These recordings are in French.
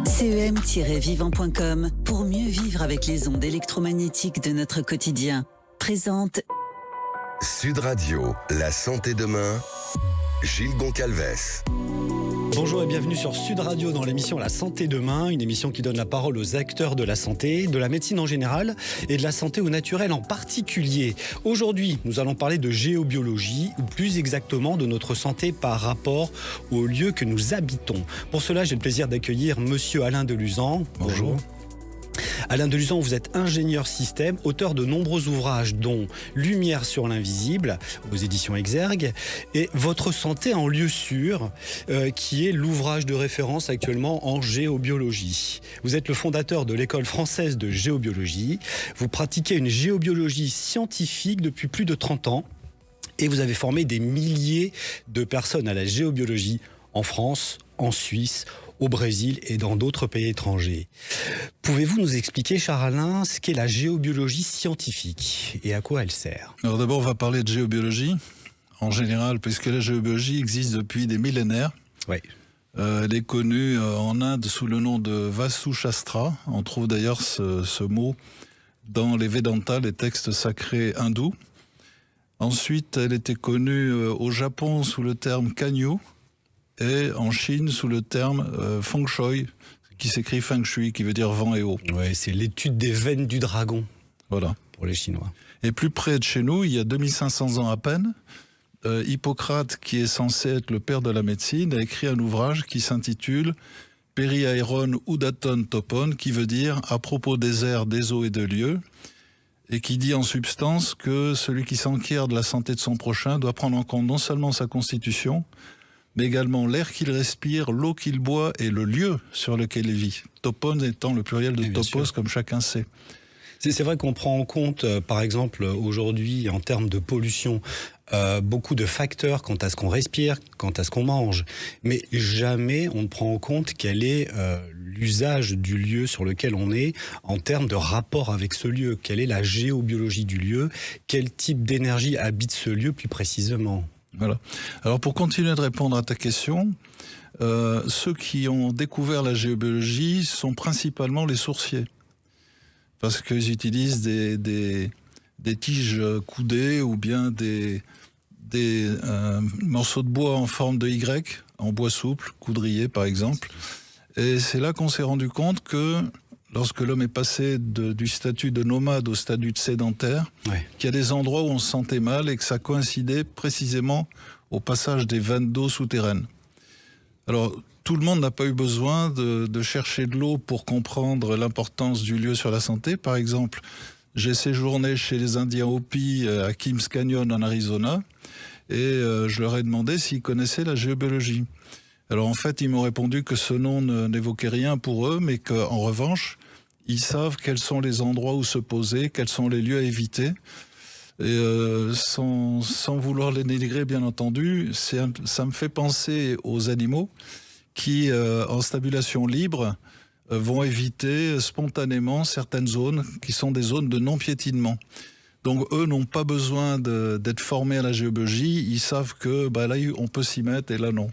CEM-vivant.com pour mieux vivre avec les ondes électromagnétiques de notre quotidien. Présente Sud Radio, la santé demain, Gilles Goncalves. Bonjour et bienvenue sur Sud Radio dans l'émission La Santé Demain, une émission qui donne la parole aux acteurs de la santé, de la médecine en général et de la santé au naturel en particulier. Aujourd'hui, nous allons parler de géobiologie, ou plus exactement de notre santé par rapport au lieu que nous habitons. Pour cela, j'ai le plaisir d'accueillir Monsieur Alain Deluzan. Bonjour. Alain Deluzan, vous êtes ingénieur système, auteur de nombreux ouvrages dont Lumière sur l'invisible aux éditions Exergue et Votre santé en lieu sûr, qui est l'ouvrage de référence actuellement en géobiologie. Vous êtes le fondateur de l'école française de géobiologie. Vous pratiquez une géobiologie scientifique depuis plus de 30 ans et vous avez formé des milliers de personnes à la géobiologie en France, en Suisse, au Brésil et dans d'autres pays étrangers. Pouvez-vous nous expliquer, Charles Alain, ce qu'est la géobiologie scientifique et à quoi elle sert ? Alors d'abord, on va parler de géobiologie en général, puisque la géobiologie existe depuis des millénaires. Oui. Elle est connue en Inde sous le nom de Vastu Shastra. On trouve d'ailleurs ce mot dans les Vedanta, les textes sacrés hindous. Ensuite, elle était connue au Japon sous le terme Kanyu, et en Chine sous le terme Feng Shui, qui s'écrit Feng Shui, qui veut dire vent et eau. Ouais, c'est l'étude des veines du dragon. Voilà. Pour les Chinois. Et plus près de chez nous, il y a 2500 ans à peine, Hippocrate, qui est censé être le père de la médecine, a écrit un ouvrage qui s'intitule Periaeron Udaton Topon, qui veut dire à propos des airs, des eaux et de lieux, et qui dit en substance que celui qui s'enquiert de la santé de son prochain doit prendre en compte non seulement sa constitution, mais également l'air qu'il respire, l'eau qu'il boit et le lieu sur lequel il vit. Topon étant le pluriel de topos, comme chacun sait. C'est vrai qu'on prend en compte, par exemple, aujourd'hui, en termes de pollution, beaucoup de facteurs quant à ce qu'on respire, quant à ce qu'on mange. Mais jamais on ne prend en compte quel est l'usage du lieu sur lequel on est en termes de rapport avec ce lieu. Quelle est la géobiologie du lieu ? Quel type d'énergie habite ce lieu plus précisément ? Voilà. Alors pour continuer de répondre à ta question, ceux qui ont découvert la géobiologie sont principalement les sourciers. Parce qu'ils utilisent des tiges coudées ou bien des morceaux de bois en forme de Y, en bois souple, coudrier par exemple. Et c'est là qu'on s'est rendu compte que lorsque l'homme est passé du statut de nomade au statut de sédentaire, qu'il y a des endroits où on se sentait mal et que ça coïncidait précisément au passage des vannes d'eau souterraines. Alors, tout le monde n'a pas eu besoin de chercher de l'eau pour comprendre l'importance du lieu sur la santé. Par exemple, j'ai séjourné chez les Indiens Hopi à Kings Canyon en Arizona et je leur ai demandé s'ils connaissaient la géobiologie. Alors en fait, ils m'ont répondu que ce nom n'évoquait rien pour eux, mais qu'en revanche, ils savent quels sont les endroits où se poser, quels sont les lieux à éviter. Et sans vouloir les dénigrer, bien entendu, ça me fait penser aux animaux qui, en stabulation libre, vont éviter spontanément certaines zones qui sont des zones de non-piétinement. Donc eux n'ont pas besoin d'être formés à la géobiologie, ils savent que là on peut s'y mettre et là non.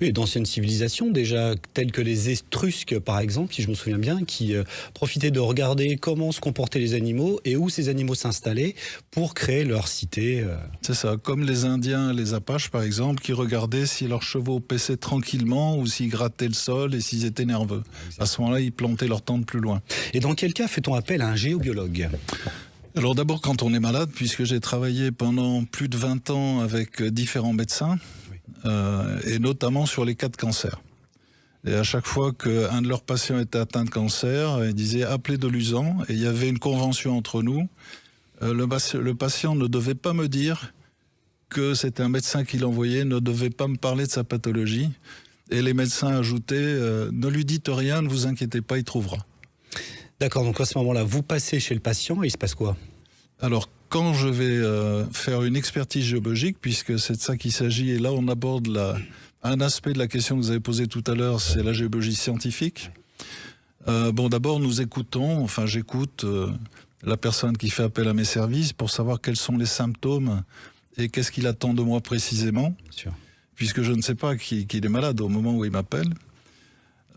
Oui, d'anciennes civilisations déjà, telles que les Étrusques par exemple, si je me souviens bien, qui profitaient de regarder comment se comportaient les animaux et où ces animaux s'installaient pour créer leur cité. C'est ça, comme les Indiens, les Apaches par exemple, qui regardaient si leurs chevaux paissaient tranquillement ou s'ils grattaient le sol et s'ils étaient nerveux. À ce moment-là, ils plantaient leur tente plus loin. Et dans quel cas fait-on appel à un géobiologue ? Alors d'abord quand on est malade, puisque j'ai travaillé pendant plus de 20 ans avec différents médecins, et notamment sur les cas de cancer. Et à chaque fois qu'un de leurs patients était atteint de cancer, ils disaient appelez Deluzan, et il y avait une convention entre nous. Le patient ne devait pas me dire que c'était un médecin qui l'envoyait, ne devait pas me parler de sa pathologie. Et les médecins ajoutaient ne lui dites rien, ne vous inquiétez pas, il trouvera. D'accord, donc à ce moment-là, vous passez chez le patient et il se passe quoi ? Alors, quand je vais faire une expertise géobiologique, puisque c'est de ça qu'il s'agit, et là on aborde un aspect de la question que vous avez posée tout à l'heure, c'est la géobiologie scientifique. D'abord nous écoutons, j'écoute la personne qui fait appel à mes services pour savoir quels sont les symptômes et qu'est-ce qu'il attend de moi précisément, sûr. Puisque je ne sais pas qu'il est malade au moment où il m'appelle.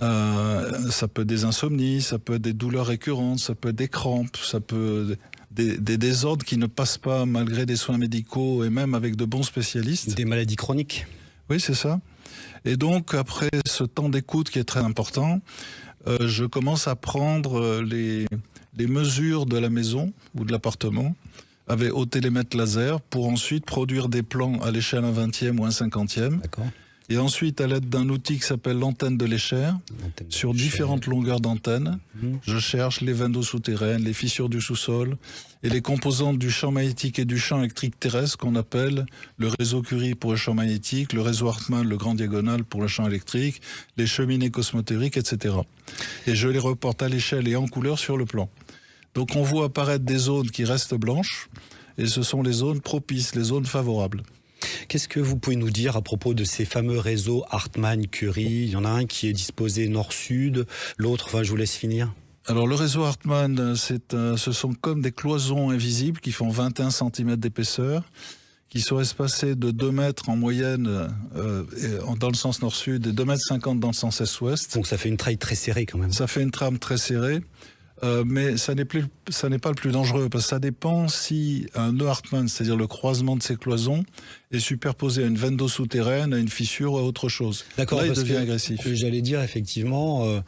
Ça peut être des insomnies, ça peut être des douleurs récurrentes, ça peut être des crampes, ça peut des désordres qui ne passent pas malgré des soins médicaux et même avec de bons spécialistes. Des maladies chroniques. Oui, c'est ça. Et donc, après ce temps d'écoute qui est très important, je commence à prendre les mesures de la maison ou de l'appartement au télémètre laser pour ensuite produire des plans à l'échelle 1/20e ou 1/50e. D'accord. Et ensuite, à l'aide d'un outil qui s'appelle l'antenne de l'échelle, sur différentes longueurs d'antenne, je cherche les vannes d'eau souterraines, les fissures du sous-sol et les composantes du champ magnétique et du champ électrique terrestre qu'on appelle le réseau Curie pour le champ magnétique, le réseau Hartmann, le grand diagonal pour le champ électrique, les cheminées cosmotériques, etc. Et je les reporte à l'échelle et en couleur sur le plan. Donc on voit apparaître des zones qui restent blanches et ce sont les zones propices, les zones favorables. Qu'est-ce que vous pouvez nous dire à propos de ces fameux réseaux Hartmann-Curie ? Il y en a un qui est disposé nord-sud, l'autre, je vous laisse finir. Alors le réseau Hartmann, ce sont comme des cloisons invisibles qui font 21 cm d'épaisseur, qui sont espacées de 2 mètres en moyenne dans le sens nord-sud et 2,50 m dans le sens est-ouest. Donc ça fait une traille très serrée quand même. Ça fait une trame très serrée. Mais ça n'est pas le plus dangereux, parce que ça dépend si un nœud Hartmann, c'est-à-dire le croisement de ces cloisons, est superposé à une veine d'eau souterraine, à une fissure ou à autre chose. D'accord, là, il parce devient que agressif. J'allais dire effectivement,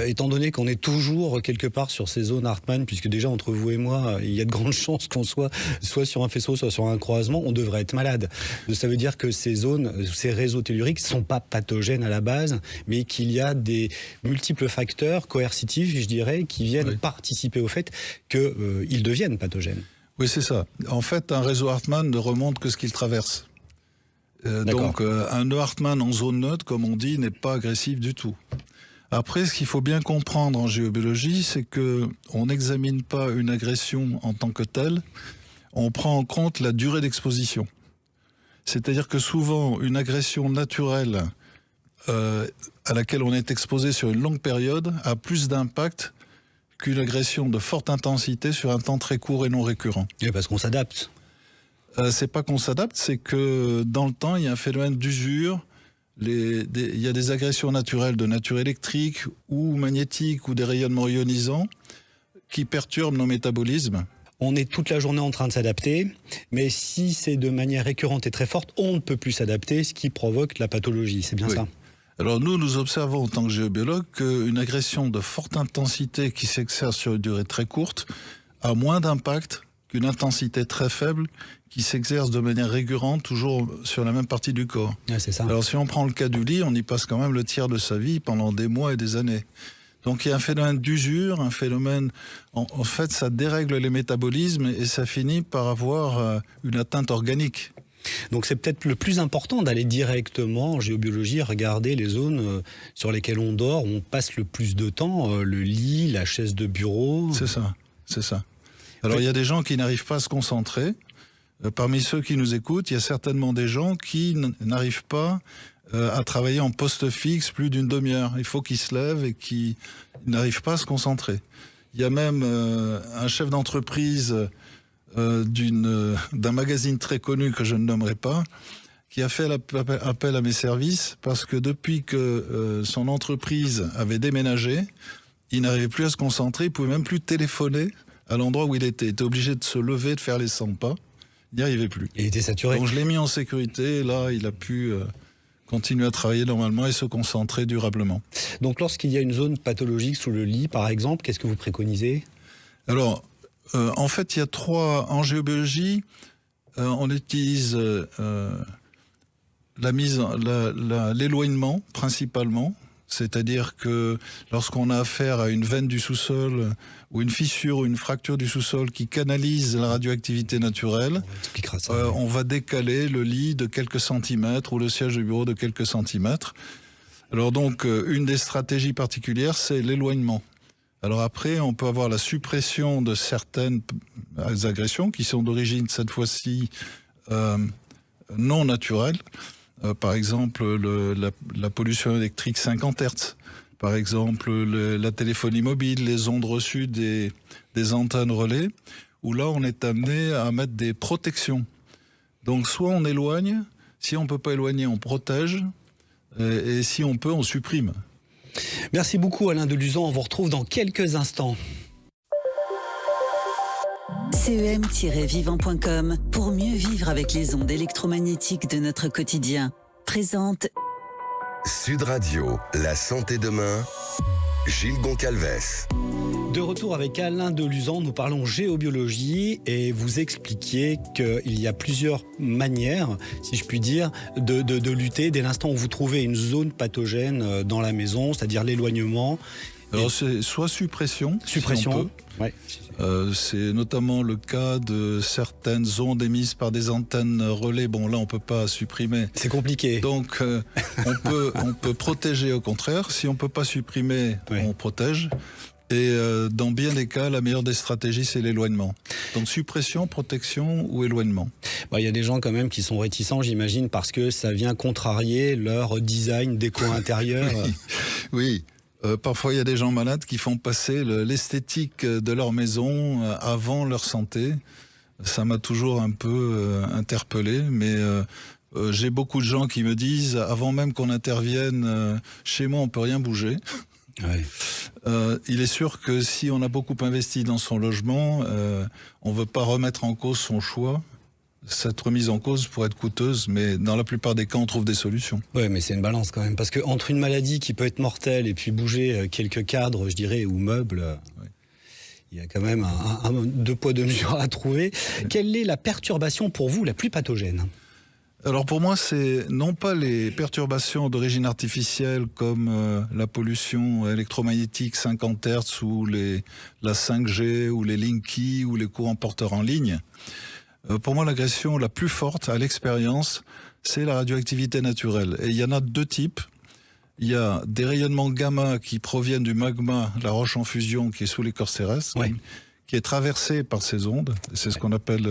étant donné qu'on est toujours quelque part sur ces zones Hartmann, puisque déjà entre vous et moi, il y a de grandes chances qu'on soit sur un faisceau, soit sur un croisement, on devrait être malade. Ça veut dire que ces zones, ces réseaux telluriques ne sont pas pathogènes à la base, mais qu'il y a des multiples facteurs coercitifs, je dirais, qui viennent participer au fait qu'ils deviennent pathogènes. Oui, c'est ça. En fait, un réseau Hartmann ne remonte que ce qu'il traverse. Donc, un nœud Hartmann en zone neutre, comme on dit, n'est pas agressif du tout. Après, ce qu'il faut bien comprendre en géobiologie, c'est que on n'examine pas une agression en tant que telle, on prend en compte la durée d'exposition. C'est-à-dire que souvent, une agression naturelle à laquelle on est exposé sur une longue période a plus d'impact qu'une agression de forte intensité sur un temps très court et non récurrent. Et parce qu'on s'adapte. C'est pas qu'on s'adapte, c'est que dans le temps, il y a un phénomène d'usure. Il y a des agressions naturelles de nature électrique ou magnétique ou des rayonnements ionisants qui perturbent nos métabolismes. On est toute la journée en train de s'adapter, mais si c'est de manière récurrente et très forte, on ne peut plus s'adapter, ce qui provoque la pathologie. C'est bien ça ? Alors nous observons en tant que géobiologues qu'une agression de forte intensité qui s'exerce sur une durée très courte a moins d'impact qu'une intensité très faible qui s'exerce de manière récurrente toujours sur la même partie du corps. Ouais, c'est ça. Alors si on prend le cas du lit, on y passe quand même le tiers de sa vie pendant des mois et des années. Donc il y a un phénomène d'usure, un phénomène... En fait, ça dérègle les métabolismes et ça finit par avoir une atteinte organique. Donc c'est peut-être le plus important d'aller directement en géobiologie, regarder les zones sur lesquelles on dort, où on passe le plus de temps, le lit, la chaise de bureau. C'est ça. Alors il y a des gens qui n'arrivent pas à se concentrer. Parmi ceux qui nous écoutent, il y a certainement des gens qui n'arrivent pas à travailler en poste fixe plus d'une demi-heure. Il faut qu'ils se lèvent et qu'ils n'arrivent pas à se concentrer. Il y a même un chef d'entreprise d'un magazine très connu que je ne nommerai pas, qui a fait appel à mes services parce que depuis que son entreprise avait déménagé, il n'arrivait plus à se concentrer, il pouvait même plus téléphoner à l'endroit où il était. Il était obligé de se lever, de faire les 100 pas. Il n'y arrivait plus. Il était saturé. Donc je l'ai mis en sécurité et là, il a pu continuer à travailler normalement et se concentrer durablement. Donc lorsqu'il y a une zone pathologique sous le lit, par exemple, qu'est-ce que vous préconisez ? Alors, en fait, il y a en géobiologie, on utilise l'éloignement principalement, c'est-à-dire que lorsqu'on a affaire à une veine du sous-sol ou une fissure ou une fracture du sous-sol qui canalise la radioactivité naturelle, on va décaler le lit de quelques centimètres ou le siège de bureau de quelques centimètres. Alors donc, une des stratégies particulières, c'est l'éloignement. Alors après, on peut avoir la suppression de certaines agressions qui sont d'origine, cette fois-ci, non naturelle. Par exemple, la pollution électrique 50 Hz. Par exemple, la téléphonie mobile, les ondes reçues des antennes relais, où là, on est amené à mettre des protections. Donc, soit on éloigne, si on ne peut pas éloigner, on protège, et si on peut, on supprime. Merci beaucoup Alain Deluzan, on vous retrouve dans quelques instants. CEM-vivant.com pour mieux vivre avec les ondes électromagnétiques de notre quotidien. Présente Sud Radio, la santé demain, Gilles Goncalves. De retour avec Alain Deluzan, nous parlons géobiologie et vous expliquiez qu'il y a plusieurs manières, si je puis dire, de lutter dès l'instant où vous trouvez une zone pathogène dans la maison, c'est-à-dire l'éloignement. Alors c'est soit suppression. Suppression, si on peut. Ouais. C'est notamment le cas de certaines ondes émises par des antennes relais. Bon, là, on peut pas supprimer. C'est compliqué. Donc, on peut protéger au contraire. Si on peut pas supprimer, on protège. Et dans bien des cas, la meilleure des stratégies, c'est l'éloignement. Donc, suppression, protection ou éloignement. Il y a des gens quand même qui sont réticents, j'imagine, parce que ça vient contrarier leur design déco intérieur. Oui. Parfois, il y a des gens malades qui font passer l'esthétique de leur maison avant leur santé. Ça m'a toujours un peu interpellé, mais j'ai beaucoup de gens qui me disent, avant même qu'on intervienne, chez moi, on peut rien bouger. Ouais. Il est sûr que si on a beaucoup investi dans son logement, on ne veut pas remettre en cause son choix. Cette remise en cause pourrait être coûteuse, mais dans la plupart des cas, on trouve des solutions. Oui, mais c'est une balance quand même, parce qu'entre une maladie qui peut être mortelle et puis bouger quelques cadres, je dirais, ou meubles, il y a quand même un deux poids deux mesures à trouver. Oui. Quelle est la perturbation pour vous la plus pathogène ? Alors pour moi, c'est non pas les perturbations d'origine artificielle comme la pollution électromagnétique 50 Hz ou la 5G ou les Linky ou les courants porteurs en ligne. Pour moi, l'agression la plus forte à l'expérience, c'est la radioactivité naturelle. Et il y en a deux types. Il y a des rayonnements gamma qui proviennent du magma, la roche en fusion qui est sous l'écorce terrestre, qui est traversée par ces ondes. C'est ce qu'on appelle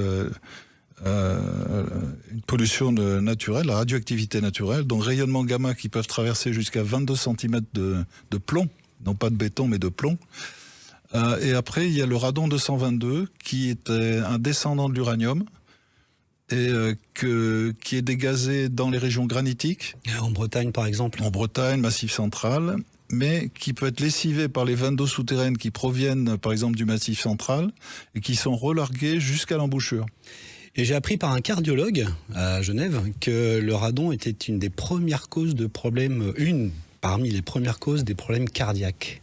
une pollution naturelle, la radioactivité naturelle. Donc rayonnements gamma qui peuvent traverser jusqu'à 22 cm de plomb, non pas de béton mais de plomb. Et après, il y a le radon 222 qui est un descendant de l'uranium et qui est dégazé dans les régions granitiques. En Bretagne, par exemple. En Bretagne, Massif central, mais qui peut être lessivé par les vannes d'eau souterraines qui proviennent, par exemple, du Massif central et qui sont relarguées jusqu'à l'embouchure. Et j'ai appris par un cardiologue à Genève que le radon était une des premières causes de problèmes, parmi les premières causes des problèmes cardiaques.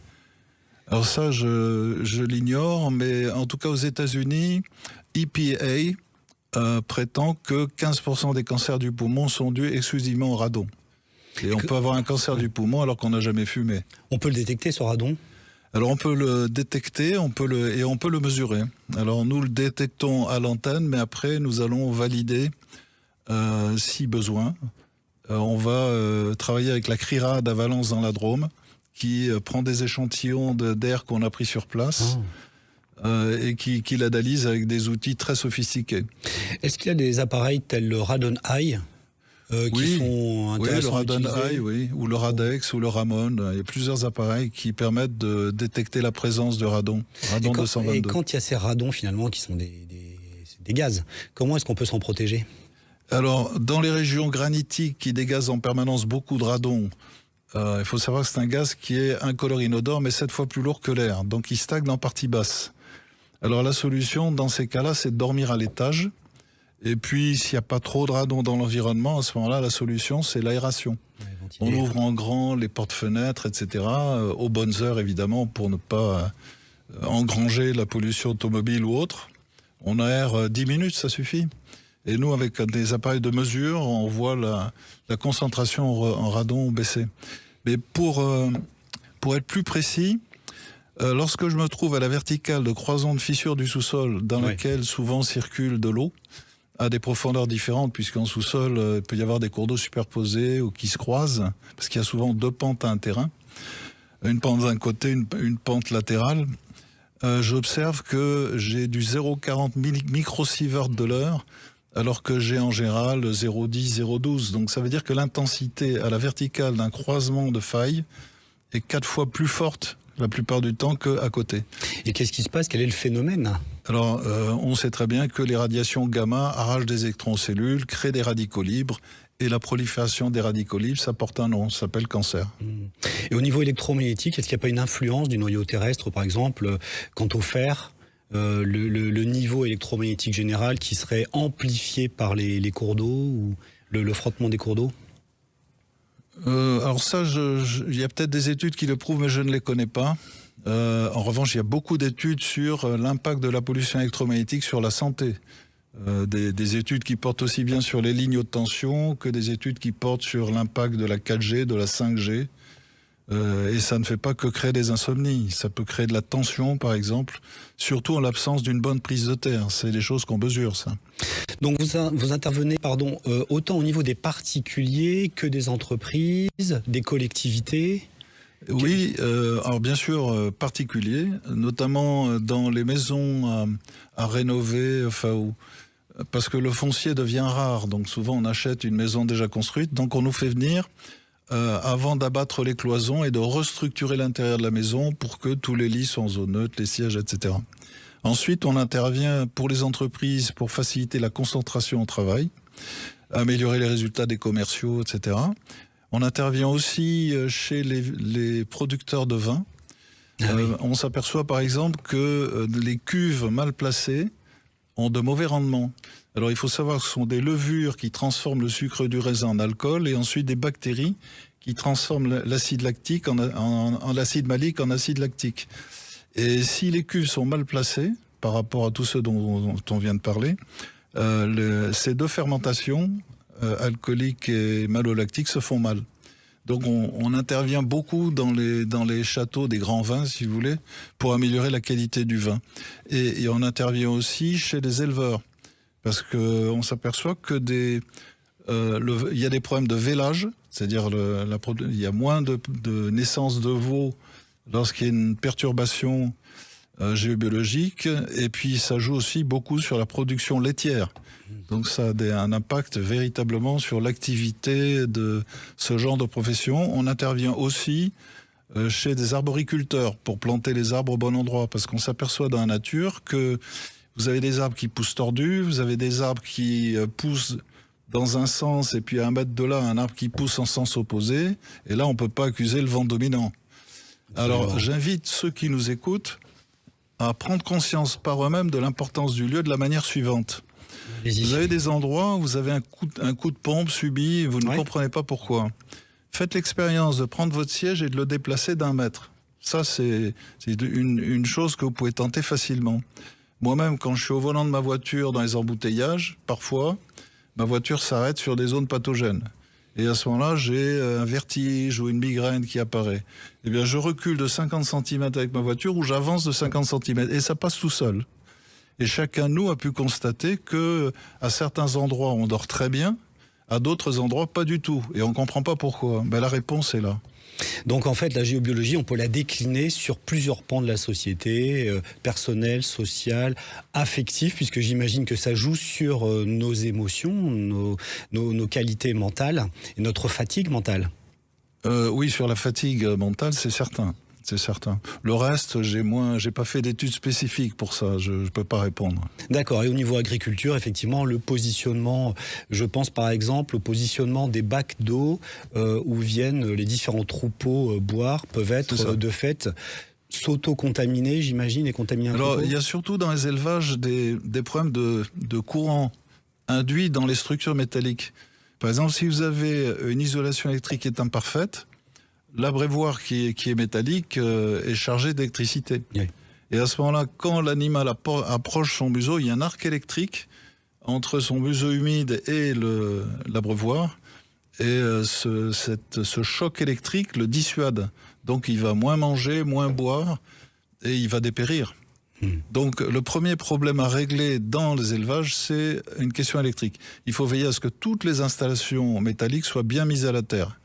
Alors ça, je l'ignore, mais en tout cas aux États-Unis, EPA prétend que 15% des cancers du poumon sont dus exclusivement au radon. Et on peut avoir un cancer du poumon alors qu'on n'a jamais fumé. On peut le détecter, ce radon ? Alors on peut le détecter, on peut le mesurer. Alors nous le détectons à l'antenne, mais après nous allons valider si besoin. On va travailler avec la CRIRA d'Avalence dans la Drôme, qui prend des échantillons d'air qu'on a pris sur place et qui l'analyse avec des outils très sophistiqués. Est-ce qu'il y a des appareils tels le Radon Eye qui sont intéressants? Oui, le Radon Eye, oui, ou le Radex ou le Ramon. Il y a plusieurs appareils qui permettent de détecter la présence de radon. Radon 222. Et quand il y a ces radons finalement qui sont des gaz, comment est-ce qu'on peut s'en protéger? Alors, dans les régions granitiques qui dégazent en permanence beaucoup de radon, il faut savoir que c'est un gaz qui est incolore inodore, mais 7 fois plus lourd que l'air. Donc il stagne en partie basse. Alors la solution, dans ces cas-là, c'est de dormir à l'étage. Et puis, s'il n'y a pas trop de radon dans l'environnement, à ce moment-là, la solution, c'est l'aération. On ouvre en grand les portes-fenêtres, etc., aux bonnes heures, évidemment, pour ne pas engranger la pollution automobile ou autre. On aère 10 minutes, ça suffit. Et nous, avec des appareils de mesure, on voit la concentration en radon baisser. Mais pour être plus précis, lorsque je me trouve à la verticale de croisons de fissures du sous-sol, dans laquelle souvent circule de l'eau, à des profondeurs différentes, puisqu'en sous-sol, il peut y avoir des cours d'eau superposés ou qui se croisent, parce qu'il y a souvent deux pentes à un terrain, une pente d'un côté, une pente latérale. J'observe que j'ai du 0,40 microsievert de l'heure, alors que j'ai en général 0,10, 0,12. Donc ça veut dire que l'intensité à la verticale d'un croisement de failles est 4 fois plus forte la plupart du temps qu'à côté. Et qu'est-ce qui se passe? Quel est le phénomène? Alors, on sait très bien que les radiations gamma arrachent des électrons aux cellules, créent des radicaux libres et la prolifération des radicaux libres, ça porte un nom, ça s'appelle cancer. Et au niveau électromagnétique, est-ce qu'il n'y a pas une influence du noyau terrestre, par exemple, quant au fer, le niveau électromagnétique général qui serait amplifié par les cours d'eau ou le frottement des cours d'eau? Alors ça, il y a peut-être des études qui le prouvent, mais je ne les connais pas. En revanche, il y a beaucoup d'études sur l'impact de la pollution électromagnétique sur la santé. Des études qui portent aussi bien sur les lignes haute tension que des études qui portent sur l'impact de la 4G, de la 5G. Et ça ne fait pas que créer des insomnies. Ça peut créer de la tension, par exemple, surtout en l'absence d'une bonne prise de terre. C'est des choses qu'on mesure, ça. Donc vous intervenez autant au niveau des particuliers que des entreprises, des collectivités? Oui, alors bien sûr particuliers, notamment dans les maisons à rénover, parce que le foncier devient rare. Donc souvent on achète une maison déjà construite, donc on nous fait venir avant d'abattre les cloisons et de restructurer l'intérieur de la maison pour que tous les lits soient en zone neutre, les sièges, etc. Ensuite, on intervient pour les entreprises pour faciliter la concentration au travail, améliorer les résultats des commerciaux, etc. On intervient aussi chez les producteurs de vin. On s'aperçoit par exemple que les cuves mal placées ont de mauvais rendements. Alors il faut savoir que ce sont des levures qui transforment le sucre du raisin en alcool et ensuite des bactéries qui transforment l'acide lactique en l'acide malique en acide lactique. Et si les cuves sont mal placées par rapport à tout ce dont on vient de parler, ces deux fermentations, alcooliques et malolactiques, se font mal. Donc on intervient beaucoup dans les châteaux des grands vins, si vous voulez, pour améliorer la qualité du vin. Et on intervient aussi chez les éleveurs, parce qu'on s'aperçoit que il y a des problèmes de vélage, c'est-à-dire il y a moins de naissance de veaux lorsqu'il y a une perturbation géobiologique, et puis ça joue aussi beaucoup sur la production laitière. Donc ça a un impact véritablement sur l'activité de ce genre de profession. On intervient aussi chez des arboriculteurs pour planter les arbres au bon endroit, parce qu'on s'aperçoit dans la nature que vous avez des arbres qui poussent tordus, vous avez des arbres qui poussent dans un sens, et puis à 1 mètre de là, un arbre qui pousse en sens opposé, et là on ne peut pas accuser le vent dominant. Alors j'invite ceux qui nous écoutent à prendre conscience par eux-mêmes de l'importance du lieu de la manière suivante. Vous avez des endroits où vous avez un coup de pompe subi et vous ne comprenez pas pourquoi. Faites l'expérience de prendre votre siège et de le déplacer d'1 mètre. Ça, c'est une chose que vous pouvez tenter facilement. Moi-même, quand je suis au volant de ma voiture dans les embouteillages, parfois, ma voiture s'arrête sur des zones pathogènes. Et à ce moment-là, j'ai un vertige ou une migraine qui apparaît. Eh bien, je recule de 50 cm avec ma voiture ou j'avance de 50 cm. Et ça passe tout seul. Et chacun de nous a pu constater que à certains endroits, on dort très bien, à d'autres endroits, pas du tout. Et on ne comprend pas pourquoi. La réponse est là. Donc en fait, la géobiologie, on peut la décliner sur plusieurs pans de la société, personnel, social, affectif, puisque j'imagine que ça joue sur nos émotions, nos qualités mentales et notre fatigue mentale. Oui, sur la fatigue mentale, c'est certain. C'est certain. Le reste, j'ai pas fait d'études spécifiques pour ça, je peux pas répondre. D'accord. Et au niveau agriculture, effectivement, le positionnement, je pense par exemple au positionnement des bacs d'eau où viennent les différents troupeaux boire, peuvent être de fait s'auto-contaminer, j'imagine, et contaminer un troupeau. Alors, il y a surtout dans les élevages des problèmes de courant induit dans les structures métalliques. Par exemple, si vous avez une isolation électrique qui est imparfaite, l'abreuvoir qui est métallique est chargé d'électricité. Oui. Et à ce moment-là, quand l'animal approche son museau, il y a un arc électrique entre son museau humide et l'abreuvoir. Et ce choc électrique le dissuade. Donc il va moins manger, moins boire, et il va dépérir. Donc le premier problème à régler dans les élevages, c'est une question électrique. Il faut veiller à ce que toutes les installations métalliques soient bien mises à la terre.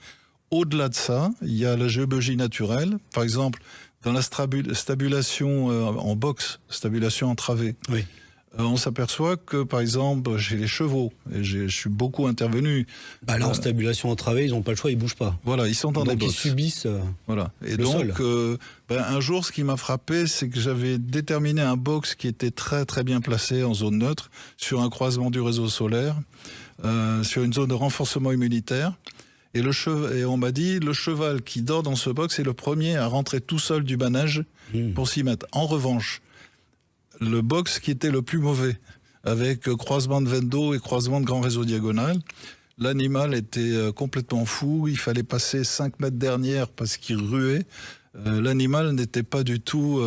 Au-delà de ça, il y a la géobiologie naturelle. Par exemple, dans la stabulation en boxe, stabulation en travée, oui. On s'aperçoit que, par exemple, chez les chevaux, et je suis beaucoup intervenu... Là, en stabulation en travée, ils n'ont pas le choix, ils ne bougent pas. Voilà, ils sont dans des boxes. Donc ils subissent voilà. Et le donc, sol. Un jour, ce qui m'a frappé, c'est que j'avais déterminé un box qui était très très bien placé en zone neutre, sur un croisement du réseau solaire, sur une zone de renforcement immunitaire. Et on m'a dit, le cheval qui dort dans ce box est le premier à rentrer tout seul du manège pour s'y mettre. En revanche, le box qui était le plus mauvais, avec croisement de veine d'eau et croisement de grand réseau diagonal, l'animal était complètement fou, il fallait passer 5 mètres dernière parce qu'il ruait. L'animal n'était pas du tout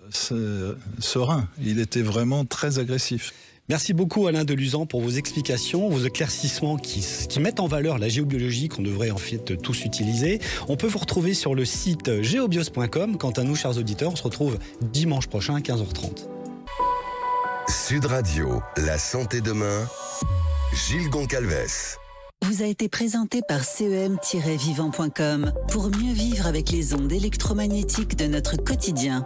serein, il était vraiment très agressif. Merci beaucoup Alain Deluzan pour vos explications, vos éclaircissements qui mettent en valeur la géobiologie qu'on devrait en fait tous utiliser. On peut vous retrouver sur le site geobios.com. Quant à nous, chers auditeurs, on se retrouve dimanche prochain à 15h30. Sud Radio, la santé demain, Gilles Goncalves. Vous a été présenté par CEM-vivant.com pour mieux vivre avec les ondes électromagnétiques de notre quotidien.